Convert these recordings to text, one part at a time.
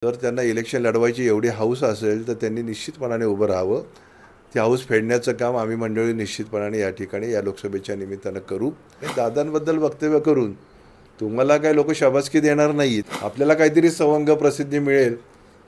जर त्यांना इलेक्शन लढवायची एवढी हौस असेल तर त्यांनी निश्चितपणाने उभं राहावं. ती हौस फेडण्याचं काम आम्ही मंडळी निश्चितपणाने या ठिकाणी या लोकसभेच्या निमित्तानं करू. दादांबद्दल वक्तव्य करून तुम्हाला काय लोक शाबासकी देणार नाहीत. आपल्याला काहीतरी सवंग प्रसिद्धी मिळेल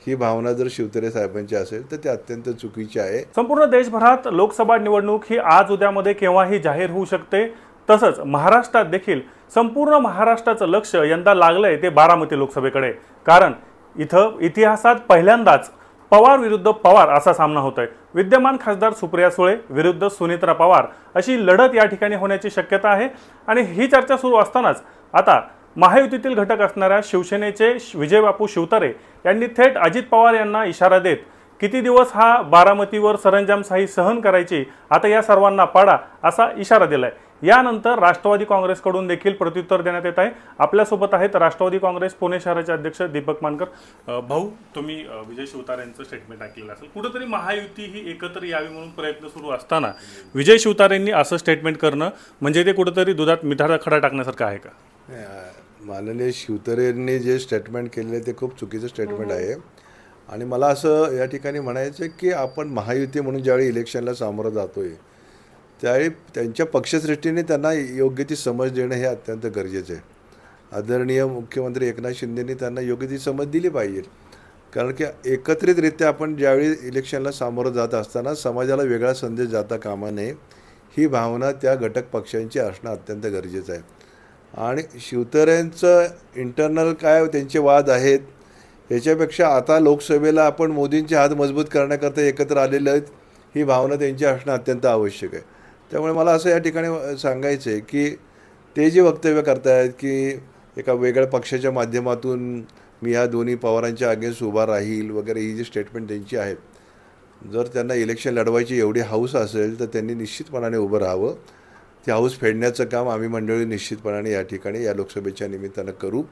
ही भावना जर शिवतरे साहेबांची असेल तर ते अत्यंत चुकीची आहे. संपूर्ण देशभरात लोकसभा निवडणूक ही आज उद्यामध्ये केव्हाही जाहीर होऊ शकते. तसंच महाराष्ट्रात देखील संपूर्ण महाराष्ट्राचं लक्ष यंदा लागलंय ते बारामती लोकसभेकडे. कारण इथं इतिहासात पहिल्यांदाच पवार विरुद्ध पवार असा सामना होतोय. विद्यमान खासदार सुप्रिया सुळे विरुद्ध सुनेत्रा पवार अशी लढत या ठिकाणी होण्याची शक्यता आहे. आणि ही चर्चा सुरू असतानाच आता महायुतीतील घटक असणाऱ्या शिवसेनेचे विजयबापू शिवतारे यांनी थेट अजित पवार यांना इशारा देत किती दिवस हा बारामतीवर सरंजामशाही सहन करायची, आता या सर्वांना पाडा असा इशारा दिलाय. यानंतर राष्ट्रवादी काँग्रेसकडून देखील प्रत्युत्तर देण्यात येत आहे. आपल्यासोबत आहेत राष्ट्रवादी काँग्रेस पुणे शहराचे अध्यक्ष दीपक मानकर. भाऊ, तुम्ही विजय शिवतारेंचं स्टेटमेंट ऐकलेलं असेल. कुठेतरी महायुती ही एकत्र यावी म्हणून प्रयत्न सुरू असताना विजय शिवतारेंनी असं स्टेटमेंट करणं म्हणजे ते कुठेतरी दुधात मिठाचा खडा टाकण्यासारखं आहे का? माननीय शिवतारेंनी जे स्टेटमेंट केलेले ते खूप चुकीचं स्टेटमेंट आहे. आणि मला असं या ठिकाणी म्हणायचं की आपण महायुती म्हणून ज्यावेळी इलेक्शनला सामोरं जातोय त्यावेळी त्यांच्या पक्षश्रेष्ठीने त्यांना योग्य ती समज देणं हे अत्यंत गरजेचं आहे. आदरणीय मुख्यमंत्री एकनाथ शिंदेंनी त्यांना योग्य ती समज दिली पाहिजे. कारण की एकत्रितरित्या आपण ज्यावेळी इलेक्शनला सामोरं जात असताना समाजाला वेगळा संदेश जाता कामा नये ही भावना त्या घटक पक्षांची असणं अत्यंत गरजेचं आहे. आणि शिवतारेंचं इंटरनल काय त्यांचे वाद आहेत याच्यापेक्षा आता लोकसभेला आपण मोदींचे हात मजबूत करण्याकरता एकत्र आलेले आहेत ही भावना त्यांची असणं अत्यंत आवश्यक आहे. त्यामुळे मला असं या ठिकाणी सांगायचं आहे की ते जे वक्तव्य करतायत की एका वेगळ्या पक्षाच्या माध्यमातून मी या दोन्ही पवारांच्या अगेन्स्ट उभा राहील वगैरे ही जी स्टेटमेंट त्यांची आहेत, जर त्यांना इलेक्शन लढवायची एवढी हौस असेल तर त्यांनी निश्चितपणाने उभं राहावं. ती हौस फेडण्याचं काम आम्ही मंडळी निश्चितपणाने या ठिकाणी या लोकसभेच्या निमित्तानं करू.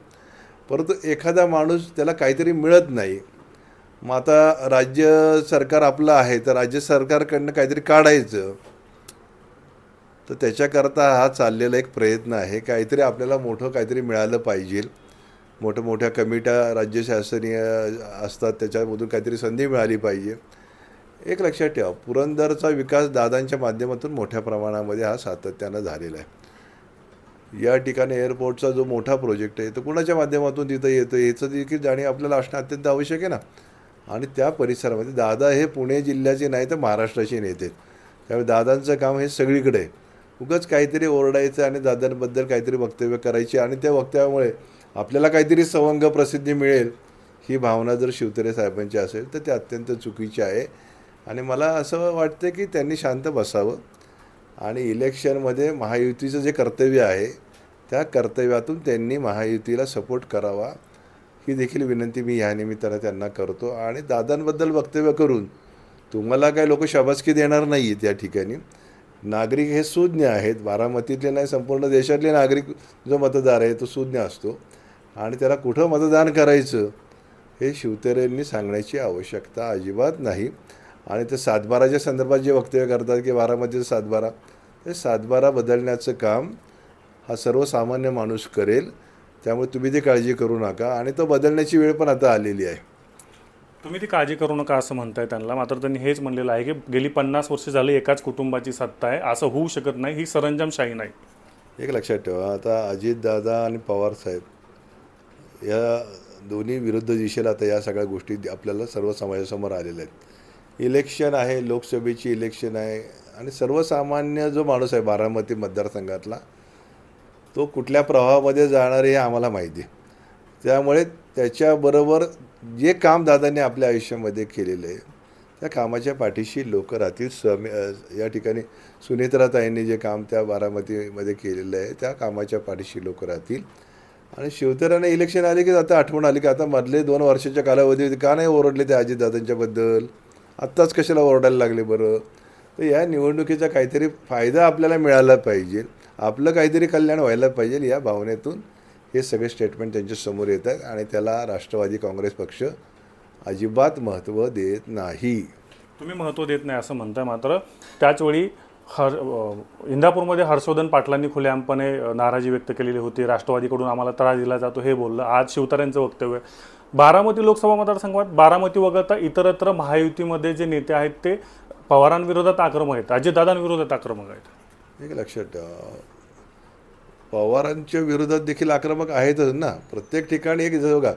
परंतु एखादा माणूस त्याला काहीतरी मिळत नाही, मग आता राज्य सरकार आपलं आहे तर राज्य सरकारकडनं काहीतरी काढायचं, तर त्याच्याकरता हा चाललेला एक प्रयत्न आहे. काहीतरी आपल्याला मोठं काहीतरी मिळालं पाहिजे. मोठ्या कमिट्या राज्य शासनीय असतात त्याच्यामधून काहीतरी संधी मिळाली पाहिजे. एक लक्षात ठेवा, पुरंदरचा विकास दादांच्या माध्यमातून मोठ्या प्रमाणामध्ये हा सातत्यानं झालेला आहे. या ठिकाणी एअरपोर्टचा जो मोठा प्रोजेक्ट आहे तो कुणाच्या माध्यमातून तिथं येतो याचं देखील जाणीव आपल्याला असणं अत्यंत आवश्यक आहे ना. आणि त्या परिसरामध्ये दादा हे पुणे जिल्ह्याचे नाही तर महाराष्ट्राचे नेते. त्यामुळे दादांचं काम हे सगळीकडे आहे. उगाच काहीतरी ओरडायचं आणि दादांबद्दल काहीतरी वक्तव्य करायची आणि त्या वक्तव्यामुळे आपल्याला काहीतरी सवंग प्रसिद्धी मिळेल ही भावना जर शिवतारे साहेबांची असेल तर ते अत्यंत चुकीची आहे. आणि मला असं वाटतं की त्यांनी शांत बसावं आणि इलेक्शनमध्ये महायुतीचं जे कर्तव्य आहे त्या कर्तव्यातून त्यांनी महायुतीला सपोर्ट करावा ही देखील विनंती मी या निमित्तानं त्यांना करतो. आणि दादांबद्दल वक्तव्य करून तुम्हाला काय लोक शाबासकी देणार नाहीत. या ठिकाणी नागरिक हे सुज्ञ आहेत. बारामतीतले नाही, संपूर्ण देशातले नागरिक जो मतदार आहे तो सुज्ञ असतो आणि त्याला कुठं मतदान करायचं हे शिवतारेंनी सांगण्याची आवश्यकता अजिबात नाही. आणि ते सातबाराच्या संदर्भात जे वक्तव्य करतात की बारामतीचं सातबारा, ते सातबारा बदलण्याचं काम हा सर्वसामान्य माणूस करेल. त्यामुळे तुम्ही ती काळजी करू नका आणि तो बदलण्याची वेळ पण आता आलेली आहे. तुम्ही ती काळजी करू नका असं म्हणताय त्यांना, मात्र त्यांनी हेच म्हणलेलं आहे की गेली 50 वर्ष झाली एकाच कुटुंबाची सत्ता आहे, असं होऊ शकत नाही, ही सरंजामशाही नाही. एक लक्षात ठेवा, आता अजितदादा आणि पवार साहेब या दोन्ही विरुद्ध दिशेला आता या सगळ्या गोष्टी आपल्याला सर्व समाजासमोर आलेल्या आहेत. इलेक्शन आहे, लोकसभेची इलेक्शन आहे आणि सर्वसामान्य जो माणूस आहे बारामती मतदारसंघातला तो कुठल्या प्रवाहामध्ये जाणार हे आम्हाला माहिती आहे. त्यामुळे त्याच्याबरोबर जे काम दादांनी आपल्या आयुष्यामध्ये केलेलं आहे त्या कामाच्या पाठीशी लोक राहतील. या ठिकाणी सुनेत्राताईंनी जे काम त्या बारामतीमध्ये केलेलं आहे त्या कामाच्या पाठीशी लोक राहतील. आणि शिवतारेंना इलेक्शन आले की आता आठवण आली की आता मधले 2 वर्षाच्या कालावधीत का नाही ओरडले ते अजितदादांच्याबद्दल, आत्ताच कशाला ओरडायला लागले बरं. तर या निवडणुकीचा काहीतरी फायदा आपल्याला मिळाला पाहिजे, आपलं काहीतरी कल्याण व्हायला पाहिजे या भावनेतून हे सगळे स्टेटमेंट त्यांच्यासमोर येत आहेत. आणि त्याला राष्ट्रवादी काँग्रेस पक्ष अजिबात महत्त्व देत नाही. तुम्ही महत्त्व देत नाही असं म्हणताय, मात्र त्याचवेळी इंदापूरमध्ये हर्षवर्धन पाटलांनी खुलेआमपणे नाराजी व्यक्त केलेली होती. राष्ट्रवादीकडून आम्हाला त्रास दिला जातो हे बोललं. आज शिवतारेंचं वक्तव्य बारामती लोकसभा मतदारसंघात बारामती वगळता इतरत्र महायुतीमध्ये जे नेते आहेत ते पवारांविरोधात आक्रमक आहेत, अजितदादांविरोधात आक्रमक आहेत. एक लक्षात ठेवा, पवारांच्या विरोधात देखील आक्रमक आहेतच ना. प्रत्येक ठिकाणी एक बघा,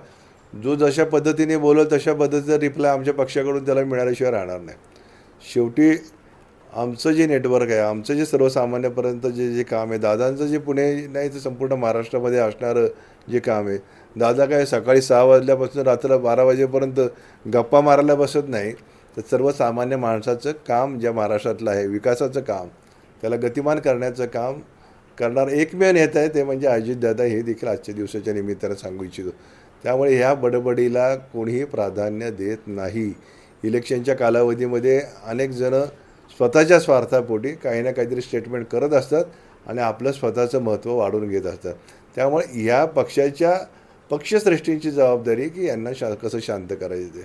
जो जशा पद्धतीने बोलत तशा पद्धतीचा रिप्लाय आमच्या पक्षाकडून त्याला मिळाल्याशिवाय राहणार नाही. शेवटी आमचं जे नेटवर्क आहे, आमचं जे सर्वसामान्यपर्यंत जे जे काम आहे, दादांचं जे पुणे नाही तर संपूर्ण महाराष्ट्रामध्ये असणारं जे काम आहे, दादा काय सकाळी 6 वाजल्यापासून रात्र 12 वाजेपर्यंत गप्पा मारायला बसत नाही. तर सर्वसामान्य माणसाचं काम ज्या महाराष्ट्रातलं आहे, विकासाचं काम, त्याला गतिमान करण्याचं काम करणार एकमेव नेता आहे ते म्हणजे अजितदादा, हे देखील आजच्या दिवसाच्या निमित्तानं सांगू इच्छितो. त्यामुळे ह्या बडबडीला कोणीही प्राधान्य देत नाही. इलेक्शनच्या कालावधीमध्ये अनेक जणं स्वतःच्या स्वार्थापोटी काही ना काहीतरी स्टेटमेंट करत असतात आणि आपलं स्वतःचं महत्त्व वाढवून घेत असतात. त्यामुळे या पक्षाच्या पक्षश्रेष्ठींची जबाबदारी की यांना कसं शांत करायचं ते.